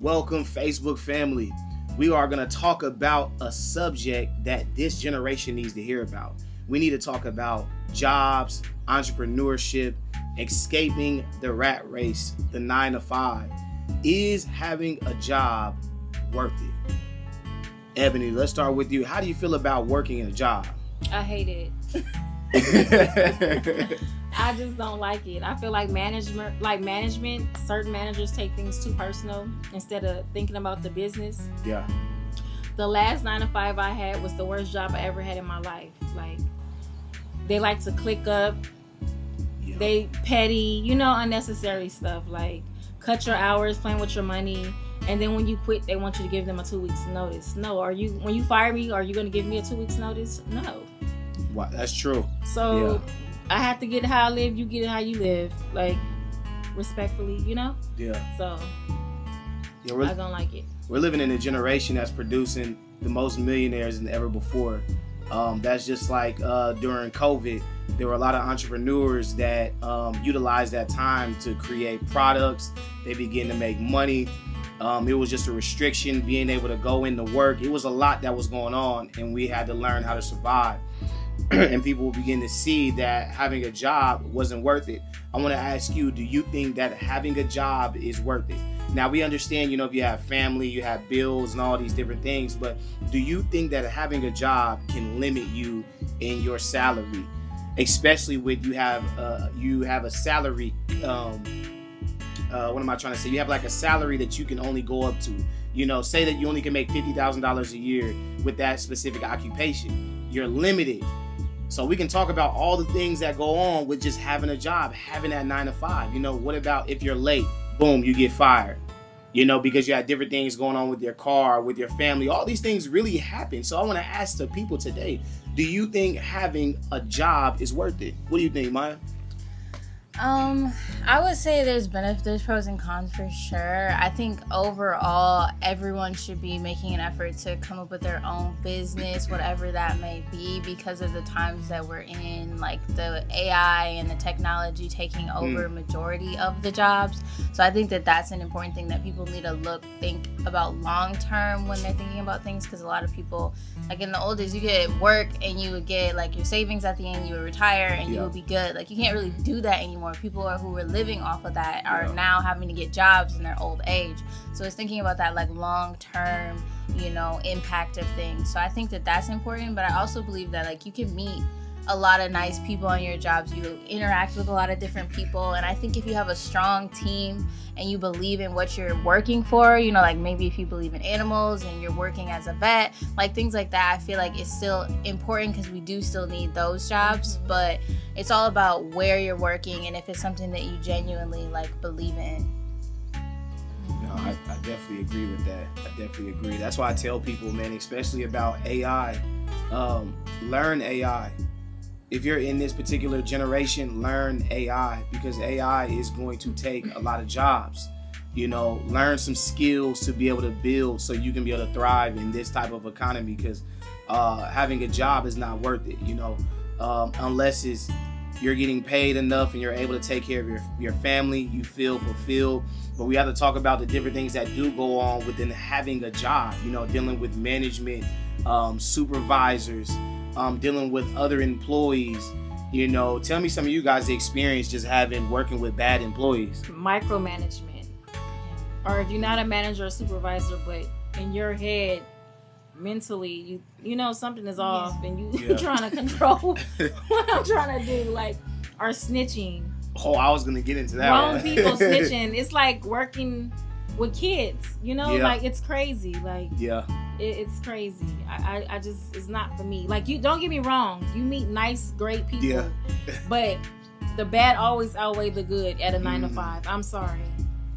Welcome, Facebook family. We are going to talk about a subject that this generation needs to hear about. We need to talk about jobs, entrepreneurship, escaping the rat race, the 9 to 5. Is having a job worth it? Ebony, let's start with you. How do you feel about working in a job? I hate it. I just don't like it. I feel like management, certain managers take things too personal instead of thinking about the business. Yeah. The last 9 to 5 I had was the worst job I ever had in my life. Like, they like to click up. Yeah. They petty, unnecessary stuff. Like, cut your hours, playing with your money. And then when you quit, they want you to give them a 2 weeks notice. No, when you fire me, are you going to give me a 2 weeks notice? No. Wow, that's true. So yeah. I have to get how I live, you get it how you live. Like, respectfully, Yeah. So I don't like it. We're living in a generation that's producing the most millionaires than ever before. That's just like during COVID, there were a lot of entrepreneurs that utilized that time to create products. They began to make money. It was just a restriction, being able to go into work. It was a lot that was going on, and we had to learn how to survive. And people will begin to see that having a job wasn't worth it. I want to ask you, do you think that having a job is worth it? Now, we understand, if you have family, you have bills and all these different things, but do you think that having a job can limit you in your salary? Especially with you have a salary, what am I trying to say? You have like a salary that you can only go up to. Say that you only can make $50,000 a year with that specific occupation. You're limited. So we can talk about all the things that go on with just having a job, having that 9 to 5. What about if you're late? Boom, you get fired. Because you have different things going on with your car, with your family. All these things really happen. So I want to ask the people today, do you think having a job is worth it? What do you think, Maya? I would say there's pros and cons for sure. I think overall, everyone should be making an effort to come up with their own business, whatever that may be, because of the times that we're in, like the AI and the technology taking over majority of the jobs. So I think that that's an important thing that people need to think about long term when they're thinking about things, because a lot of people, like in the old days, you get work and you would get like your savings at the end, you would retire and you would be good. Like, you can't really do that anymore. People who were living off of that are now having to get jobs in their old age. So it's thinking about that like long-term, impact of things. So I think that that's important, but I also believe that like you can meet a lot of nice people on your jobs. You interact with a lot of different people. And I think if you have a strong team and you believe in what you're working for, like maybe if you believe in animals and you're working as a vet, like things like that, I feel like it's still important because we do still need those jobs. But it's all about where you're working and if it's something that you genuinely like believe in. No, I definitely agree with that. I definitely agree. That's why I tell people, man, especially about AI, learn AI. If you're in this particular generation, learn AI, because AI is going to take a lot of jobs. Learn some skills to be able to build so you can be able to thrive in this type of economy, because having a job is not worth it, unless you're getting paid enough and you're able to take care of your family, you feel fulfilled. But we have to talk about the different things that do go on within having a job, dealing with management, supervisors, dealing with other employees. Tell me some of you guys' experience just working with bad employees. Micromanagement. Or if you're not a manager or supervisor, but in your head, mentally, something is off and you're trying to control what I'm trying to do, like, or snitching. Oh, I was going to get into that. Wrong people snitching. It's like working with kids, like it's crazy. Like, it's crazy. I just, it's not for me. Like, you don't get me wrong, you meet nice, great people, but the bad always outweigh the good at a 9 to 5. I'm sorry.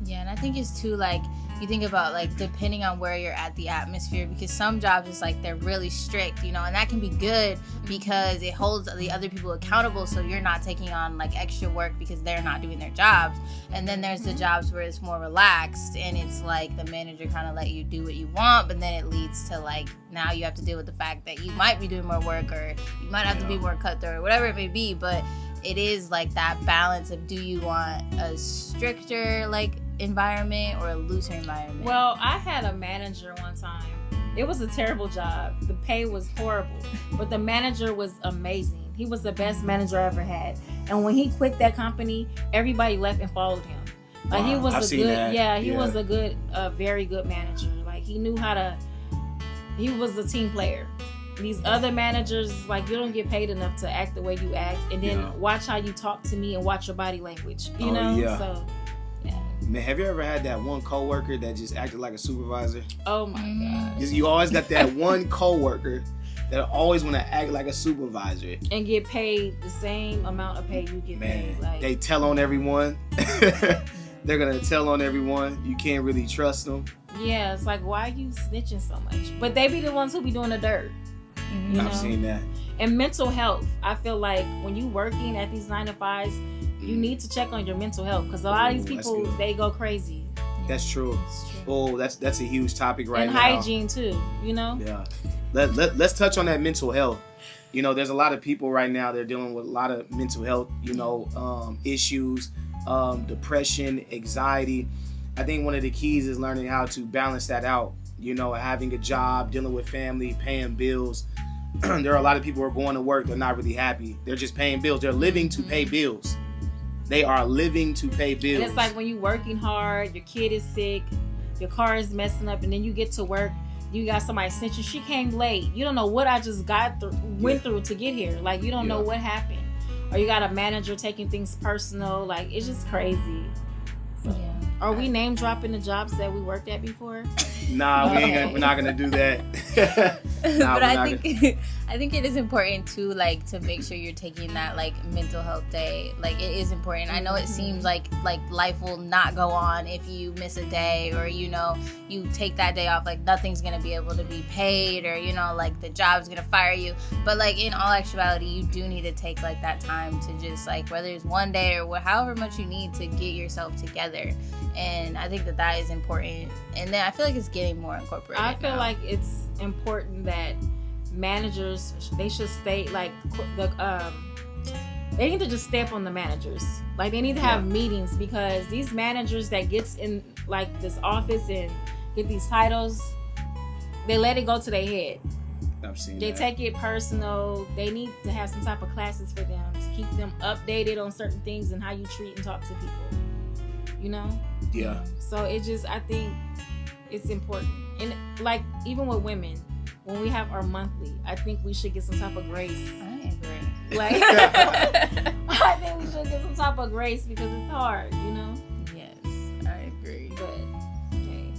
Yeah, and I think it's too, like, you think about, like, depending on where you're at, the atmosphere, because some jobs is like they're really strict, and that can be good because it holds the other people accountable, so you're not taking on like extra work because they're not doing their jobs. And then there's the jobs where it's more relaxed and it's like the manager kind of let you do what you want, but then it leads to like now you have to deal with the fact that you might be doing more work or you might have to be more cutthroat or whatever it may be. But it is like that balance of, do you want a stricter like environment or a looser environment? Well, I had a manager one time. It was a terrible job. The pay was horrible, but the manager was amazing. He was the best manager I ever had. And when he quit that company, everybody left and followed him. Like, he was he was a good, very good manager. Like, he knew how to, he was a team player. These other managers, like, you don't get paid enough to act the way you act, and then watch how you talk to me and watch your body language, you know? Yeah. So, yeah. Man, have you ever had that one coworker that just acted like a supervisor? Oh my God. You always got that one coworker that always want to act like a supervisor and get paid the same amount of pay you get paid. Like, they tell on everyone. They're gonna tell on everyone. You can't really trust them. Yeah, it's like, why are you snitching so much? But they be the ones who be doing the dirt. You know? I've seen that. And mental health. I feel like when you working at these 9-to-5s, you need to check on your mental health, because a lot of these people, they go crazy. That's true. Oh, that's a huge topic right now. And hygiene too, you know? Yeah. Let's touch on that mental health. You know, there's a lot of people right now, they're dealing with a lot of mental health, you know, issues, depression, anxiety. I think one of the keys is learning how to balance that out. You know, having a job, dealing with family, paying bills. There are a lot of people who are going to work, they're not really happy. They're just paying bills. They're living to pay bills. They are living to pay bills. And it's like when you're working hard, your kid is sick, your car is messing up, and then you get to work, you got somebody sent you, she came late. You don't know what I just went through to get here. Like, you don't know what happened. Or you got a manager taking things personal. Like, it's just crazy. So, are we name dropping the jobs that we worked at before? Nah, we're not gonna do that. But I think it is important too, like, to make sure you're taking that, like, mental health day. Like, it is important. I know it seems like life will not go on if you miss a day, or, you know, you take that day off, like, nothing's gonna be able to be paid, or, you know, like, the job's gonna fire you. But, like, in all actuality, you do need to take, like, that time to just, like, whether it's one day or however much you need to get yourself together. And I think that is important. And then I feel like it's getting more incorporated. I feel like it's important that managers, they should stay, like, they need to just stay up on the managers. Like, they need to have meetings, because these managers that gets in, like, this office and get these titles, they let it go to their head. I've seen they that. Take it personal. They need to have some type of classes for them to keep them updated on certain things and how you treat and talk to people. You know? Yeah. So it just, I think it's important. And, like, even with women, when we have our monthly, I think we should get some type of grace. I agree. Like, I think we should get some type of grace, because it's hard, you know? Yes, I agree. But, okay.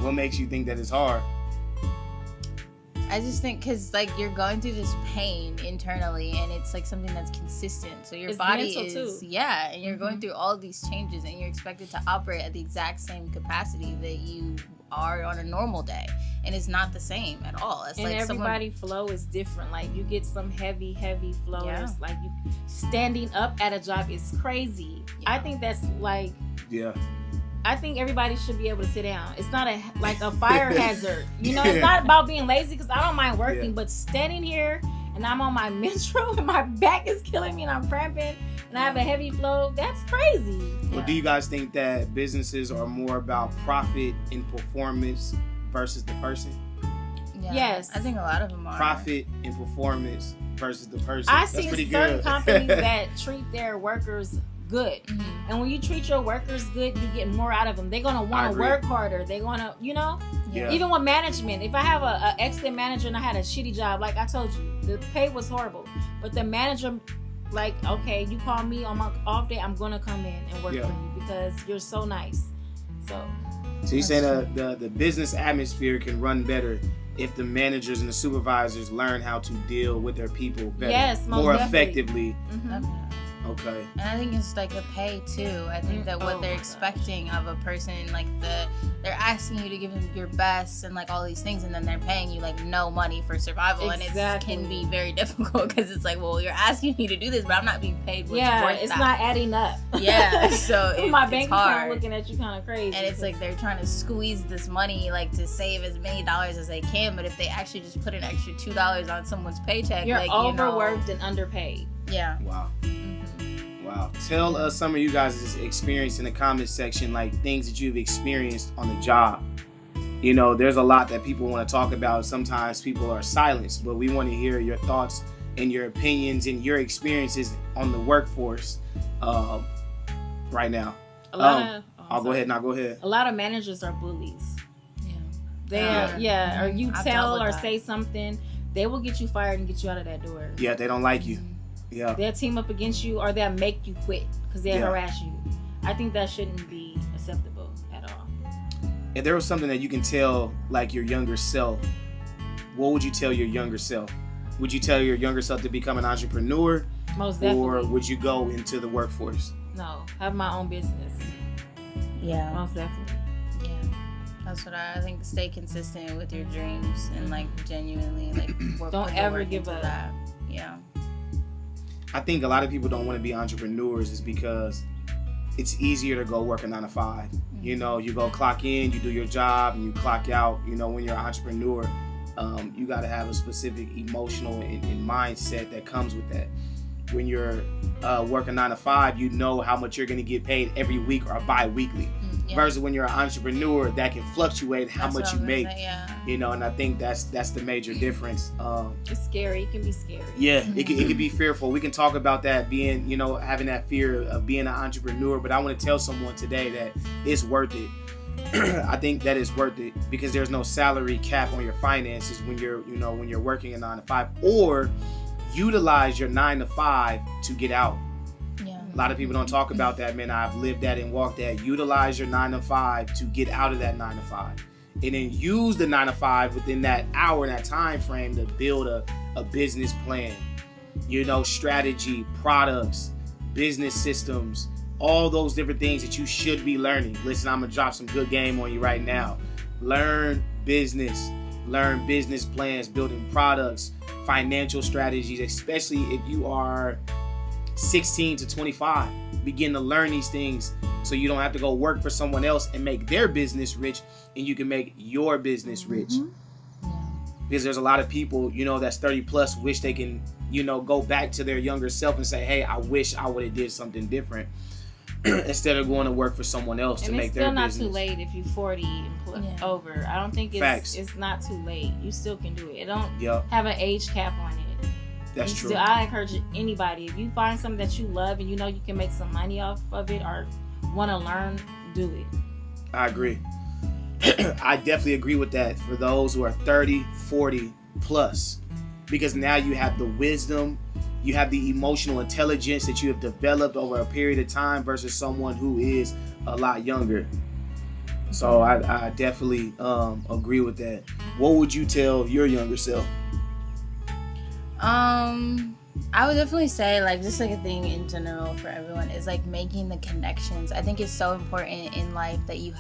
What makes you think that it's hard? I just think because, like, you're going through this pain internally, and it's like something that's consistent. So your body is, and you're going through all of these changes, and you're expected to operate at the exact same capacity that you are on a normal day, and it's not the same at all. It's and like everybody's flow is different. Like, you get some heavy flowers. Like, you standing up at a job is crazy. I think that's like, I think everybody should be able to sit down. It's not a fire hazard. You know, it's not about being lazy, because I don't mind working, but standing here and I'm on my menstrual and my back is killing me and I'm cramping and I have a heavy flow, that's crazy. Well, do you guys think that businesses are more about profit and performance versus the person? Yeah, yes. I think a lot of them are. Profit and performance versus the person. I see certain companies that treat their workers good. Mm-hmm. And when you treat your workers good, you get more out of them. They're going to want to work harder. They're going to, you know, even with management. If I have an excellent manager and I had a shitty job, like I told you, the pay was horrible. But the manager, like, okay, you call me on my off day, I'm going to come in and work for you because you're so nice. So you're saying the business atmosphere can run better if the managers and the supervisors learn how to deal with their people better, more effectively. Mm-hmm. Okay. And I think it's like the pay too. I think that what they're expecting of a person, like they're asking you to give them your best and like all these things, and then they're paying you like no money for survival, and it can be very difficult because it's like, well, you're asking me to do this, but I'm not being paid what's worth it's that. not adding up. Yeah, so my bank it's hard. account looking at you kind of crazy, and it's like they're trying to squeeze this money like to save as many dollars as they can, but if they actually just put an extra $2 on someone's paycheck, you're like, overworked and underpaid. Yeah. Wow. Wow. Tell us some of you guys' experience in the comments section, like things that you've experienced on the job. You know, there's a lot that people want to talk about. Sometimes people are silenced, but we want to hear your thoughts and your opinions and your experiences on the workforce right now. I'll go ahead. Now go ahead. A lot of managers are bullies. Or you I've tell dealt or with that. say something, they will get you fired and get you out of that door. Yeah, they don't like you. Yeah. They'll team up against you, or they'll make you quit because they'll Yeah. harass you. I think that shouldn't be acceptable at all. If there was something that you can tell, like your younger self, what would you tell your younger self? Would you tell your younger self to become an entrepreneur? Most definitely. Or would you go into the workforce? No, have my own business. Yeah. Most definitely. Yeah. That's what I think. Stay consistent with your dreams and like genuinely like work. Don't put the ever work give into up. that. Yeah. I think a lot of people don't want to be entrepreneurs is because it's easier to go work a 9 to 5. You know, you go clock in, you do your job, and you clock out. You know, when you're an entrepreneur, you got to have a specific emotional and mindset that comes with that. When you're working 9 to 5, you know how much you're going to get paid every week or bi-weekly. Yeah. Versus when you're an entrepreneur, that can fluctuate how That's much what you I'm gonna make. say, yeah. You know, and I think that's the major difference. It's scary. It can be scary. Yeah, it can be fearful. We can talk about that being, you know, having that fear of being an entrepreneur, but I want to tell someone today that it's worth it. I think that it's worth it because there's no salary cap on your finances when you're working a 9 to 5, or utilize your 9 to 5 to get out. Yeah. A lot of people don't talk about that, man. I've lived that and walked that. Utilize your 9 to 5 to get out of that 9 to 5. And then use the 9 to 5 within that hour and that time frame to build a business plan. You know, strategy, products, business systems, all those different things that you should be learning. Listen, I'm going to drop some good game on you right now. Learn business. Learn business plans, building products, financial strategies, especially if you are 16 to 25. Begin to learn these things so you don't have to go work for someone else and make their business rich, and you can make your business rich. Because there's a lot of people, you know, that's 30 plus wish they can, you know, go back to their younger self and say, hey, I wish I would have did something different instead of going to work for someone else to make their business. And it's still not too late if you're 40 and over. I don't think it's not too late. You still can do it. It don't have an age cap on it. That's true. I encourage anybody, if you find something that you love and you know you can make some money off of it or want to learn, do it. I agree. I definitely agree with that for those who are 30, 40 plus, because now you have the wisdom, you have the emotional intelligence that you have developed over a period of time versus someone who is a lot younger. So I definitely agree with that. What would you tell your younger self? I would definitely say, like, just like a thing in general for everyone is like making the connections. I think it's so important in life that you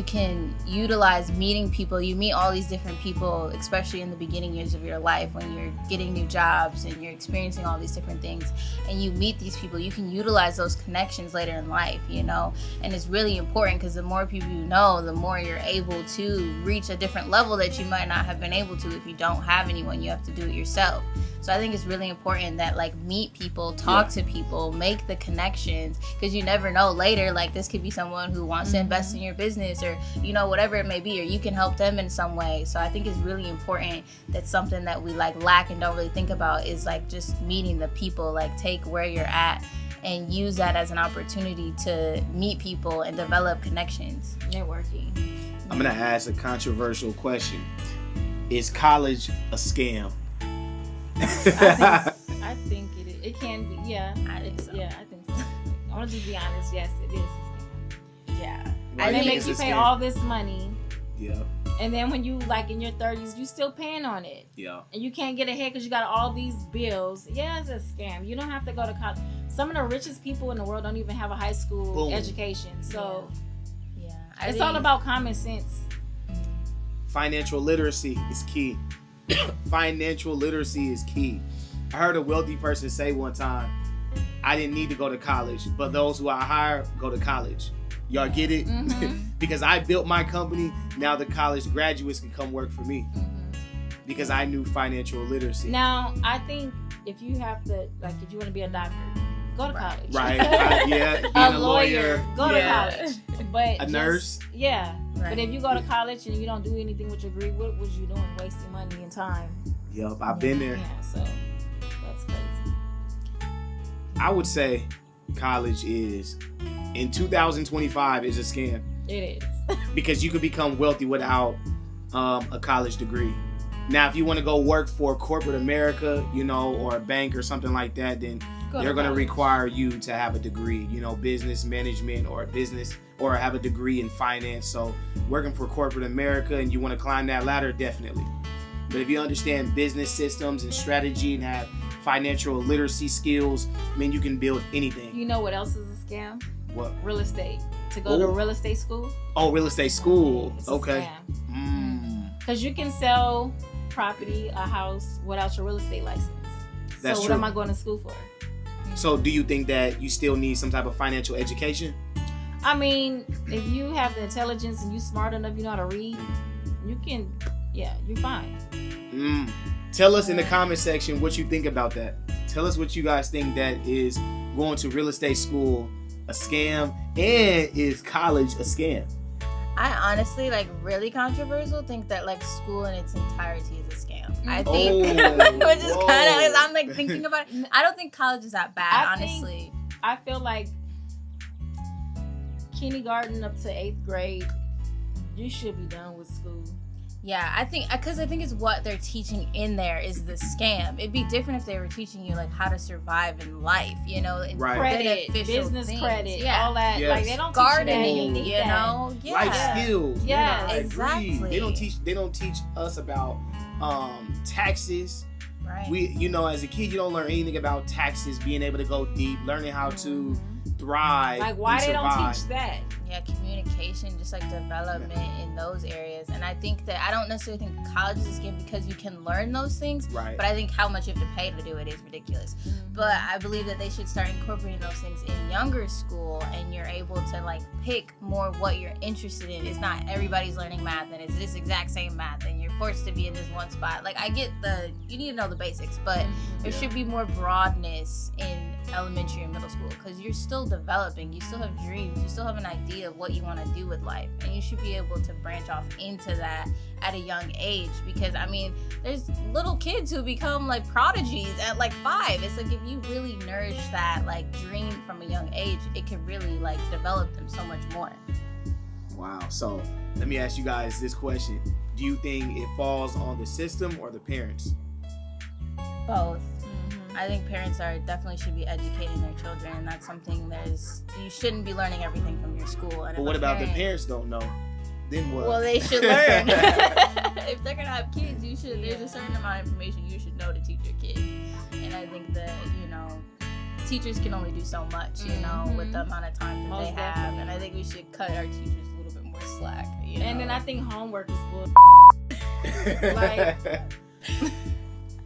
can utilize meeting people. You meet all these different people, especially in the beginning years of your life when you're getting new jobs and you're experiencing all these different things, and you meet these people. You can utilize those connections later in life, you know, and it's really important because the more people you know, the more you're able to reach a different level that you might not have been able to if you don't have anyone. You have to do it yourself. So I think it's really important that, like, meet people, talk to people, make the connections, because you never know later, like, this could be someone who wants to invest in your business or, you know, whatever it may be, or you can help them in some way. So I think it's really important. That's something that we, like, lack and don't really think about is, like, just meeting the people. Like, take where you're at and use that as an opportunity to meet people and develop connections. Networking. I'm going to ask a controversial question. Is college a scam? I think it is. It can be. Yeah. I think so. Yeah, I think so. I want to just be honest. Yes, it is. Yeah. And they make you pay all this money. Yeah. And then when you, like, in your 30s, you still paying on it. Yeah. And you can't get ahead because you got all these bills. Yeah, it's a scam. You don't have to go to college. Some of the richest people in the world don't even have a high school education. So it's all about common sense. Financial literacy is key. Financial literacy is key. I heard a wealthy person say one time, I didn't need to go to college, but those who I hire go to college. Y'all get it? Because I built my company, now the college graduates can come work for me. Because I knew financial literacy. Now, I think if you have to, like, if you want to be a doctor, go to college. Right. Yeah. Being A lawyer, go to yeah. college. But A nurse. Yeah. Right. But if you go to college and you don't do anything with your degree, what was you doing? Wasting money and time. Yep, I've been there. Yeah, so that's crazy. I would say college is, in 2025, is a scam. It is. Because you could become wealthy without a college degree. Now, if you want to go work for corporate America, you know, or a bank or something like that, then they're going to require you to have a degree, you know, business management or have a degree in finance. So working for corporate America and you want to climb that ladder, definitely. But if you understand business systems and strategy and have financial literacy skills, I mean, you can build anything. You know what else is a scam? What? Real estate. To go to real estate school. Oh, real estate school. It's okay. Because you can sell property, a house, without your real estate license. That's so what true. am I going to school for? So do you think that you still need some type of financial education? I mean, if you have the intelligence and you smart enough, you know how to read, you can, you're fine. Tell us in the comment section what you think about that. Tell us what you guys think that is going to real estate school a scam, and is college a scam? I honestly, like, really controversial, think that, like, school in its entirety is a scam. I think, which is kind of, I'm, like, thinking about it. I don't think college is that bad, honestly. I feel like kindergarten up to 8th grade, you should be done with school. Yeah, I think it's what they're teaching in there is the scam. It'd be different if they were teaching you, like, how to survive in life, you know, and credit, business things. credit, all that. Yes. Like, they don't gardening, teach you know, life skills. Yeah, exactly. They don't teach us about taxes. Right. You know, as a kid, you don't learn anything about taxes, being able to go deep, learning how to thrive. Like, why they don't teach that? Yeah, communication, just like development in those areas. And I think that I don't necessarily think college is a scam because you can learn those things. Right. But I think how much you have to pay to do it is ridiculous. But I believe that they should start incorporating those things in younger school, and you're able to, like, pick more what you're interested in. It's not everybody's learning math and it's this exact same math and you're forced to be in this one spot. Like, I get you need to know the basics, but there should be more broadness in elementary and middle school because you're still developing. You still have dreams. You still have an idea of what you want to do with life, and you should be able to branch off into that at a young age. Because I mean, there's little kids who become like prodigies at like 5. It's like if you really nourish that like dream from a young age, it can really like develop them so much more. Wow. So let me ask you guys this question: do you think it falls on the system or the parents? Both. I think parents definitely should be educating their children, and that's something you shouldn't be learning everything from your school. And but what about the parents don't know? Then what? Well, they should learn. If they're gonna have kids, there's a certain amount of information you should know to teach your kids. And I think that, you know, teachers can only do so much, you know, with the amount of time that they have. And I think we should cut our teachers a little bit more slack. You know? And then I think homework is bull. Like,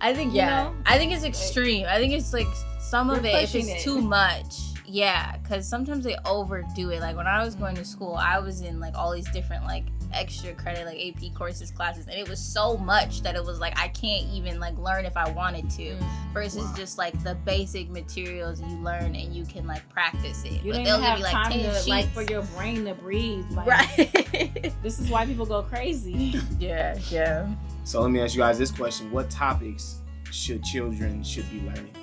I think, I think it's extreme. I think it's like some of it, if it's too much. Yeah, because sometimes they overdo it. Like when I was going to school, I was in like all these different like extra credit, like AP courses, classes, and it was so much that it was like I can't even like learn if I wanted to. Versus just like the basic materials you learn and you can like practice it. You don't even have time to like for your brain to breathe. Like, right. This is why people go crazy. Yeah. So let me ask you guys this question: what topics should children be learning?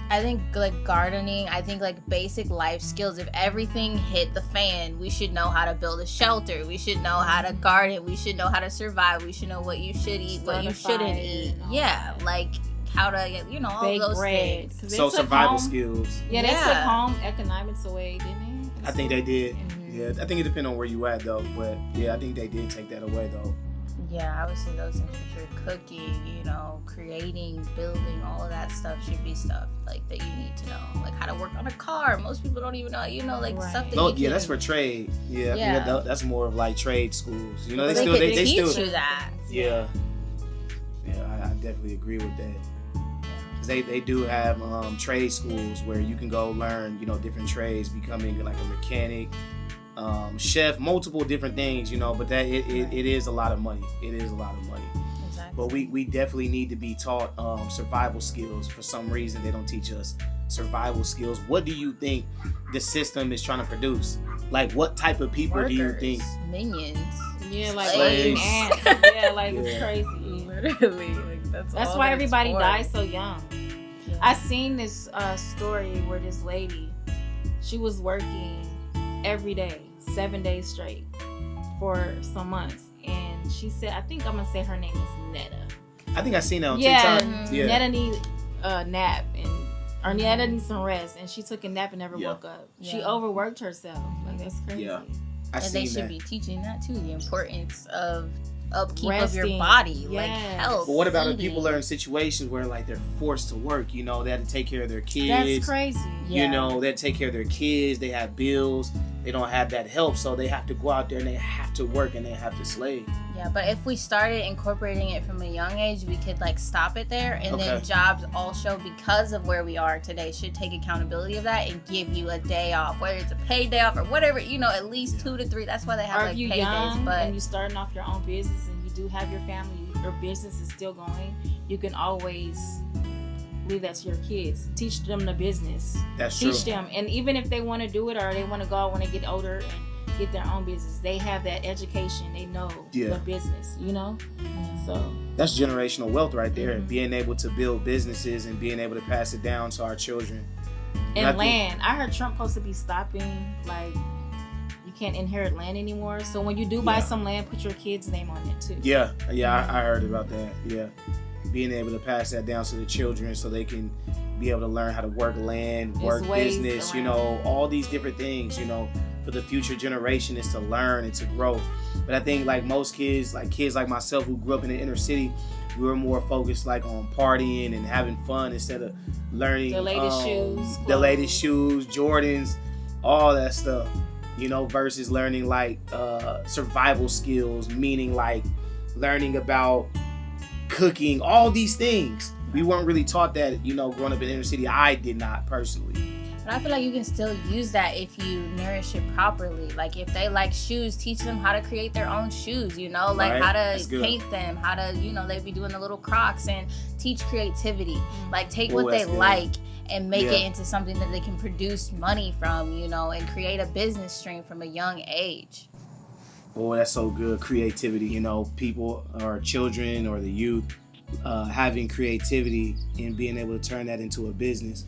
I think like gardening, I think like basic life skills. If everything hit the fan, we should know how to build a shelter. We should know how to garden. We should know how to survive. We should know what you should eat, what you shouldn't eat. Yeah, like how to, you know, all bake those bread. things. So survival skills. Yeah, they took home economics away, didn't they? I think they did. Yeah, I think it depends on where you at though. But yeah, I think they did take that away though. Yeah, I would say those things for sure. Cooking, you know, creating, building, all of that stuff should be stuff like that you need to know. Like how to work on a car. Most people don't even know, you know, like stuff that you can... that's for trade. Yeah. That's more of like trade schools. You know, they teach you that. Yeah. Yeah, I definitely agree with that. Cause they do have trade schools where you can go learn, you know, different trades, becoming like a mechanic, chef, multiple different things, you know, but that it is a lot of money. It is a lot of money. Exactly. But we definitely need to be taught survival skills. For some reason, they don't teach us survival skills. What do you think the system is trying to produce? Like, what type of people do you think? Minions. Yeah, like Slaves. ants. Yeah, like it's Yeah. crazy. Literally, like that's That's all why that it's everybody for. dies so young. Yeah. I seen this story where this lady, she was working every day, 7 days straight for some months, and she said, I think I'm gonna say her name is Netta. I think I seen that on Yeah, TikTok. Yeah. Netta need a nap, or Netta needs some rest, and she took a nap and never Yeah. woke up. She Yeah. overworked herself. Like, that's crazy. Yeah. I And they seen should that. be teaching that too, the importance of upkeep of your Resting. body, like Yes. health. But what about if eating. people are in situations where like they're forced to work? You know, they have to take care of their kids. That's crazy. Yeah. You know, they take care of their kids. They have bills. They don't have that help, so they have to go out there and they have to work and they have to slave. Yeah, but if we started incorporating it from a young age, we could like stop it there, and then Okay. jobs also, because of where we are today, should take accountability of that and give you a day off, whether it's a paid day off or whatever, you know, at least 2 to 3. That's why they have Or like if you pay young days. But and you starting off your own business and you do have your family, your business is still going, you can always leave that to your kids. Teach them the business. That's Teach true. them. And even if they want to do it or they want to go out when they get older and get their own business, they have that education. They know Yeah. the business, you know? So, That's generational wealth right there. Mhm. Being able to build businesses and being able to pass it down to our children. and I think- land. I heard Trump supposed to be stopping, like, you can't inherit land anymore. So when you do buy Yeah. some land, put your kid's name on it too. Yeah, I heard about that. Yeah, being able to pass that down to the children so they can be able to learn how to work land, There's work ways business, you around know, all these different things, you know, for the future generation is to learn and to grow. But I think like most kids, like myself who grew up in the inner city, we were more focused like on partying and having fun instead of learning The latest shoes, the latest clothes. shoes, Jordans, all that stuff, you know, versus learning like survival skills, meaning like learning about cooking, all these things. We weren't really taught that, you know, growing up in the inner city. I did not personally. I feel like you can still use that if you nourish it properly. Like if they like shoes, teach them how to create their own shoes, you know, like Right. how That's to good. paint them, how to, you know, they'd be doing the little Crocs, and teach creativity. Like take Ooh, what they that's good. like and make Yeah. it into something that they can produce money from, you know, and create a business stream from a young age. Oh, that's so good. Creativity, you know, people or children or the youth having creativity and being able to turn that into a business.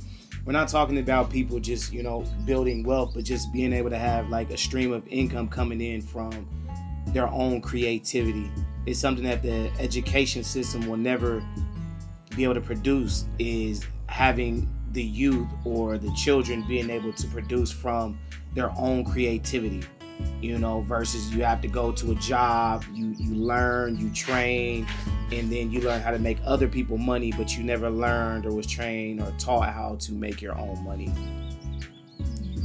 We're not talking about people just, you know, building wealth, but just being able to have like a stream of income coming in from their own creativity. It's something that the education system will never be able to produce, is having the youth or the children being able to produce from their own creativity, you know, versus you have to go to a job, you learn, you train, and then you learn how to make other people money, but you never learned or was trained or taught how to make your own money.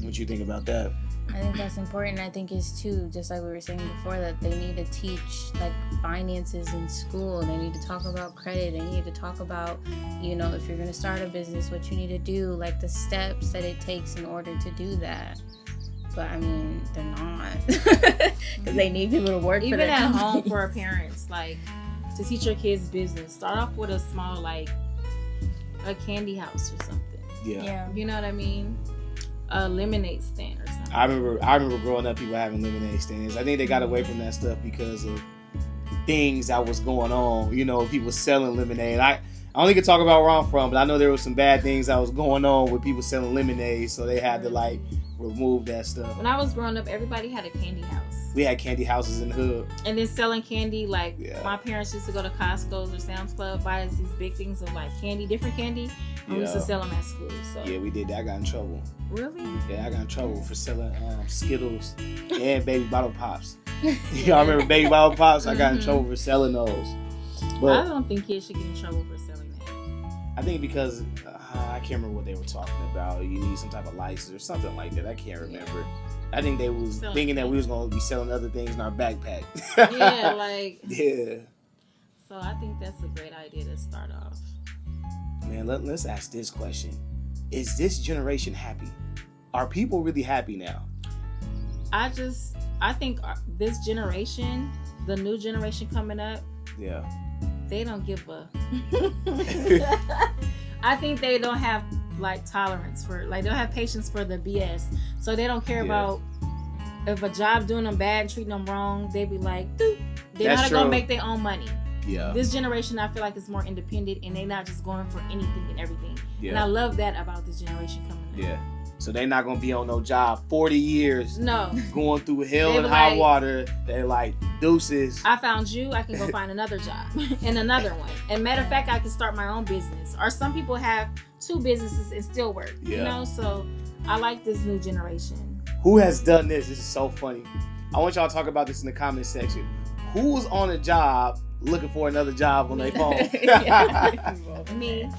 What you think about that? I think that's important. I think it's too, just like we were saying before, that they need to teach like finances in school. They need to talk about credit. They need to talk about, you know, if you're going to start a business, what you need to do, like the steps that it takes in order to do that. But I mean, they're not, because they need people to work Even for their at home companies. for our parents, like, to teach your kids business, start off with a small, like, a candy house or something. Yeah. You know what I mean? A lemonade stand or something. I remember growing up, people having lemonade stands. I think they got away from that stuff because of things that was going on. You know, people selling lemonade. I only can talk about where I'm from, but I know there was some bad things that was going on with people selling lemonade, so they had to like remove that stuff. When I was growing up, everybody had a candy house. We had candy houses in the hood. And then selling candy, like, Yeah. my parents used to go to Costco's or Sam's Club, buy us these big things of, like, candy, different candy, and we used to Yeah. sell them at school. So Yeah, we did that. I got in trouble. Really? Yeah, I got in trouble for selling Skittles and Baby Bottle Pops. Y'all remember Baby Bottle Pops? I got in Mhm. trouble for selling those. I But don't think kids should get in trouble for selling that. I think because I can't remember what they were talking about. You need some type of license or something like that. I can't remember. I think they was Selling thinking that we candy. was going to be selling other things in our backpack. Yeah, like, Yeah. so I think that's a great idea to start off. Man, let's ask this question. Is this generation happy? Are people really happy now? I think this generation, the new generation coming up, Yeah. they don't give a. I think they don't have like tolerance for, like, they don't have patience for the BS. So they don't care about if a job doing them bad, treating them wrong. They be like, doop. They're not gonna make their own money. Yeah. This generation, I feel like, is more independent, and they not just going for anything and everything. Yeah. And I love that about this generation coming up. Yeah. So they're not gonna be on no job 40 years. No. Going through hell They and be high like, water. They're like, deuces. I found you. I can go find another job and another one. And matter of fact, I can start my own business. Or some people have 2 businesses and still work. Yeah. You know, so I like this new generation. Who has done this? This is so funny. I want y'all to talk about this in the comment section. Who's on a job looking for another job on their phone? Me.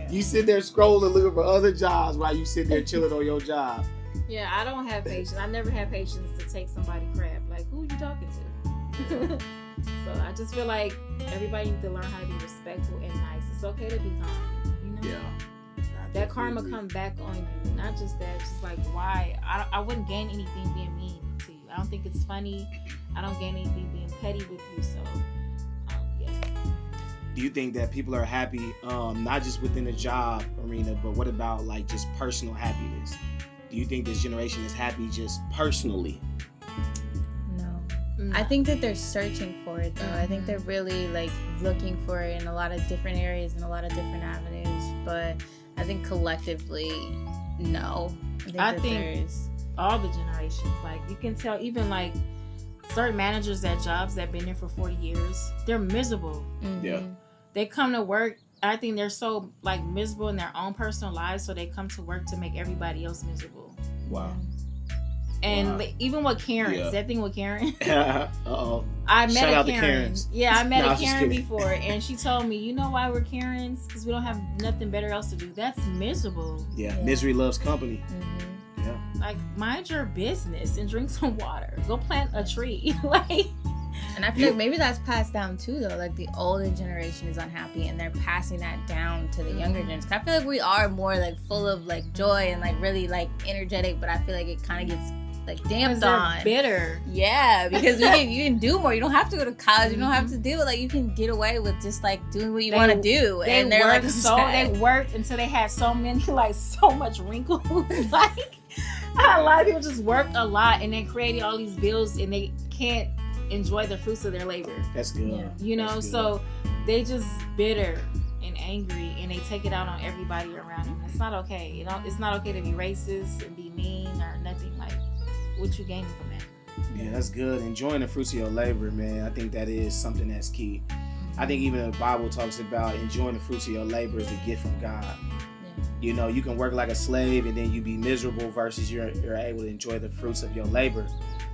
You sit there scrolling looking for other jobs while you sit there chilling on your job. Yeah, I don't have patience. I never had patience to take somebody crap. Like, who you talking to? So I just feel like everybody needs to learn how to be respectful and nice. It's okay to be kind, you know? Yeah. That karma come back on you. Not just that, just like, why? I wouldn't gain anything being mean to you. I don't think it's funny. I don't gain anything being petty with you. So, yeah. Do you think that people are happy, not just within the job arena, but what about like just personal happiness? Do you think this generation is happy just personally? No. I think that they're searching for it though. I think they're really like looking for it in a lot of different areas and a lot of different avenues. But I think collectively, no. I think all the generations, like you can tell, even like certain managers at jobs that have been there for 40 years, they're miserable. Mm-hmm. Yeah. They come to work. I think they're so like miserable in their own personal lives, so they come to work to make everybody else miserable. Wow. And even with Karens, Yeah. that thing with Karen. Uh-oh. I met Shout a out to Karen. Karens. Yeah, I met No, I a was just Karen kidding. before, and she told me, you know why we're Karens? Because we don't have nothing better else to do. That's miserable. Yeah. Misery loves company. Mm-hmm. Yeah. Like, mind your business and drink some water. Go plant a tree. Like, And I feel like maybe that's passed down too though. Like the older generation is unhappy and they're passing that down to the younger generation. I feel like we are more like full of like joy and like really like energetic, but I feel like it kind of gets like damped on. Bitter. Yeah, because you can do more. You don't have to go to college. You don't have to do it. Like you can get away with just like doing what you want to do. They And they're worked like they worked until they had so much wrinkles. Like, a lot of people just work a lot and then created all these bills and they can't enjoy the fruits of their labor. That's good. Yeah. You know, so they just bitter and angry and they take it out on everybody around them. It's not okay. You know, it's not okay to be racist and be mean or nothing. Like, what you gaining from that? Yeah, that's good. Enjoying the fruits of your labor, man. I think that is something that's key. I think even the Bible talks about enjoying the fruits of your labor as a gift from God. Yeah. You know, you can work like a slave and then you be miserable versus you're able to enjoy the fruits of your labor.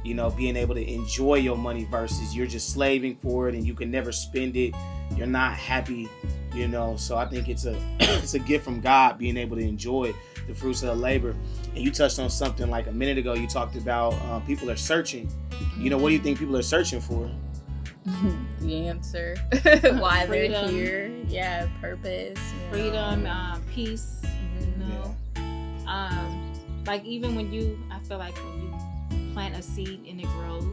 You know, being able to enjoy your money versus you're just slaving for it and you can never spend it. You're not happy, you know. So I think it's a gift from God being able to enjoy the fruits of the labor. And you touched on something like a minute ago. You talked about people are searching. You know, what do you think people are searching for? The answer. Why Freedom. they're here. Yeah, purpose. Freedom, peace, you know. Like even when I feel like when you plant a seed and it grows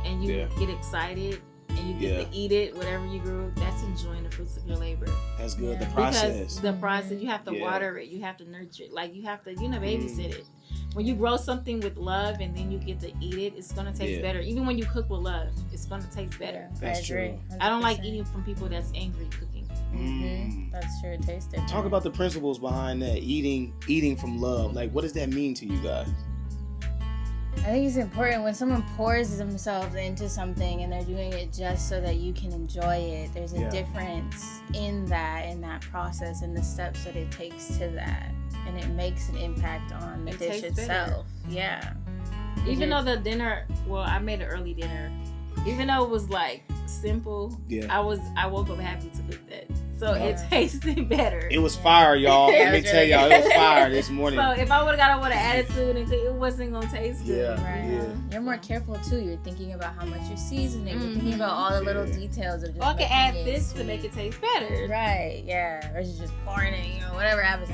and you get excited and you get to eat it, whatever you grew, that's enjoying the fruits of your labor. That's good. Yeah. The process. Because the process, you have to water it, you have to nurture it, like you have to, babysit it. When you grow something with love and then you get to eat it, it's gonna taste better. Even when you cook with love, it's gonna taste better. That's true. I don't like eating from people that's angry cooking. That's true. It tastes different. Talk about the principles behind that. Eating from love. Like, what does that mean to you guys? I think it's important when someone pours themselves into something and they're doing it just so that you can enjoy it. There's a difference in that process and the steps that it takes to that. And it makes an impact on the dish itself. Yeah. Even though the dinner, I made an early dinner. Even though it was like simple, I woke up happy to cook that. So it tasted better. It was fire, y'all. Let me tell y'all, it was fire this morning. So if I would have got up with an attitude and it wasn't gonna taste good. You're more careful too. You're thinking about how much you're seasoning. You're thinking about all the little details of just. I can add this to make it taste better. Right. Yeah. Versus just pouring it. Whatever happens.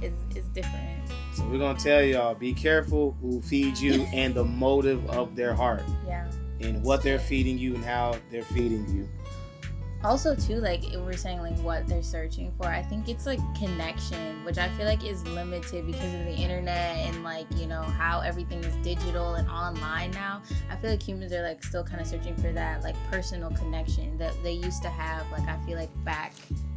It's different. So we're gonna tell y'all: be careful who feeds you and the motive of their heart. Yeah. And what they're feeding you and how they're feeding you. Also, too, like we're saying, like what they're searching for. I think it's like connection, which I feel like is limited because of the internet and like, you know, how everything is digital and online now. I feel like humans are like still kind of searching for that like personal connection that they used to have. Like I feel like back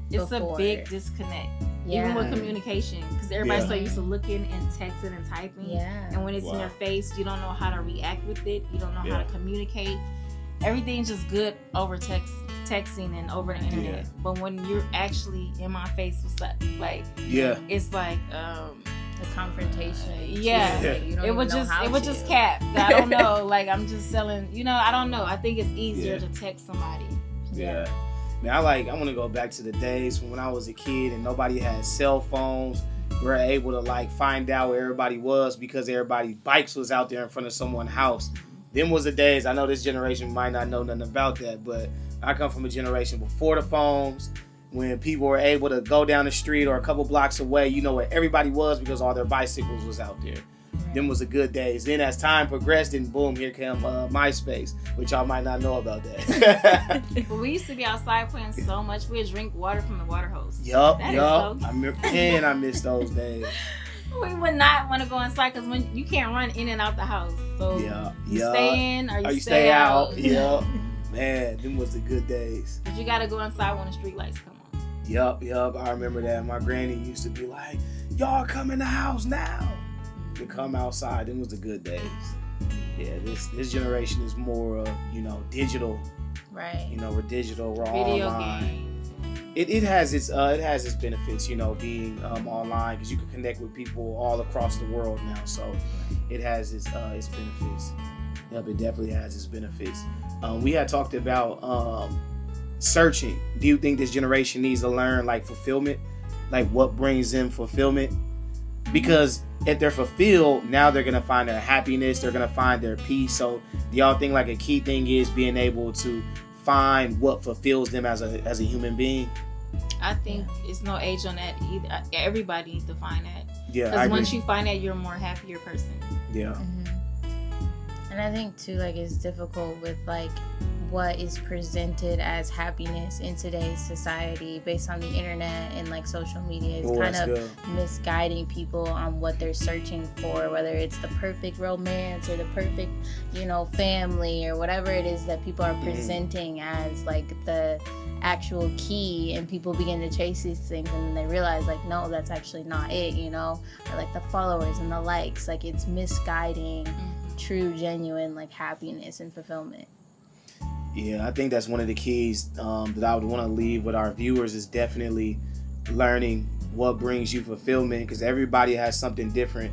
it's before. a big disconnect. Yeah. Even with communication, because everybody's so used to looking and texting and typing. Yeah. And when it's in your face, you don't know how to react with it. You don't know how to communicate. Everything's just good over texting and over the internet. Yeah. But when you're actually in my face, what's up? Like, it's like the confrontation. Like, you don't it would just cap. I don't know. Like I'm just selling. You know, I don't know. I think it's easier to text somebody. Yeah. Man, I want to go back to the days when I was a kid and nobody had cell phones. We were able to like find out where everybody was because everybody's bikes was out there in front of someone's house. Them was the days. I know this generation might not know nothing about that, but I come from a generation before the phones, when people were able to go down the street or a couple blocks away, you know where everybody was because all their bicycles was out there. Them was the good days. Then as time progressed, and boom, here came MySpace, which y'all might not know about that. But we used to be outside playing so much. We'd drink water from the water hose. Yup. I miss those days. We would not want to go inside because when you can't run in and out the house. So you stay in or you stay out. Yeah. Man, them was the good days. But you got to go inside when the street lights come on. Yup. I remember that. My granny used to be like, y'all come in the house now. To come outside. Them was the good days. Yeah, this generation is more, digital. Right. We're digital. We're Video online. games. It has its benefits, being online, because you can connect with people all across the world now. So it has its benefits. Yep, it definitely has its benefits. We had talked about searching. Do you think this generation needs to learn like fulfillment, like what brings them fulfillment? Because if they're fulfilled, now they're gonna find their happiness. They're gonna find their peace. So do y'all think like a key thing is being able to find what fulfills them as a human being? I think it's no age on that either. Everybody needs to find that. Yeah, because once you find that, you're a more happier person. Yeah. Mm-hmm. And I think too, like it's difficult with like what is presented as happiness in today's society based on the internet and like social media is kind of misguiding people on what they're searching for, whether it's the perfect romance or the perfect, family or whatever it is that people are presenting as like the actual key, and people begin to chase these things and then they realize like no, that's actually not it, or like the followers and the likes, like it's misguiding true, genuine like happiness and fulfillment. Yeah, I think that's one of the keys that I would want to leave with our viewers is definitely learning what brings you fulfillment, because everybody has something different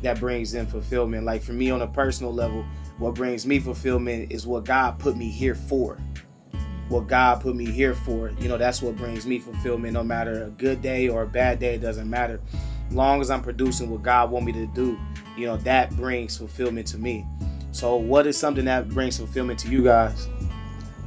that brings them fulfillment. Like for me on a personal level, what brings me fulfillment is what God put me here for. What God put me here for, that's what brings me fulfillment. No matter a good day or a bad day, it doesn't matter. As long as I'm producing what God want me to do, that brings fulfillment to me. So what is something that brings fulfillment to you guys?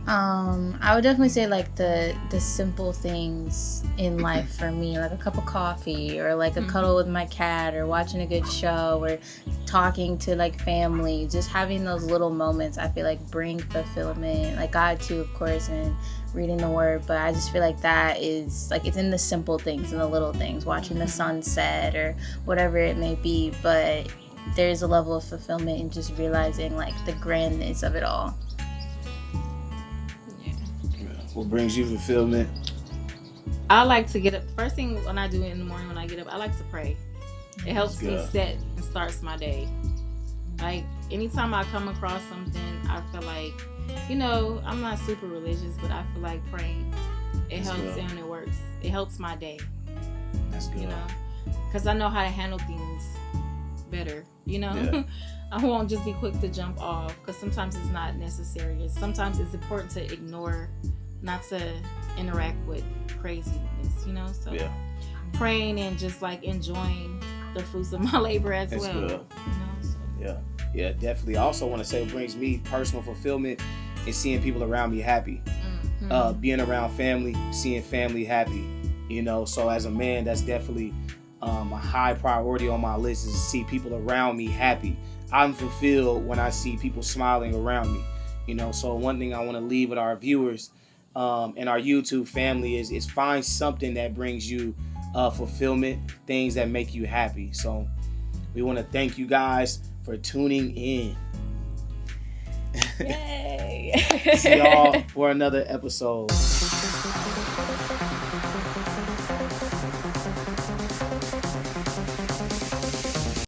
I would definitely say like the simple things in life for me, like a cup of coffee or like a cuddle with my cat or watching a good show or talking to like family, just having those little moments I feel like bring fulfillment. Like God too, of course, and reading the word, but I just feel like that is like it's in the simple things and the little things, watching the sunset or whatever it may be, but there's a level of fulfillment in just realizing like the grandness of it all. What brings you fulfillment? I like to get up. First thing when I do in the morning when I get up, I like to pray. It helps me set and starts my day. Like anytime I come across something, I feel like, I'm not super religious, but I feel like praying. It helps and it works. It helps my day. That's good. Because I know how to handle things better. Yeah. I won't just be quick to jump off because sometimes it's not necessary. Sometimes it's important to ignore, not to interact with craziness, So praying and just like enjoying the fruits of my labor as That's well. Good. Yeah, definitely. I also want to say what brings me personal fulfillment is seeing people around me happy. Being around family, seeing family happy. So as a man, that's definitely a high priority on my list is to see people around me happy. I'm fulfilled when I see people smiling around me. So one thing I want to leave with our viewers, and our YouTube family is find something that brings you fulfillment, things that make you happy. So we want to thank you guys for tuning in. Yay! See y'all for another episode.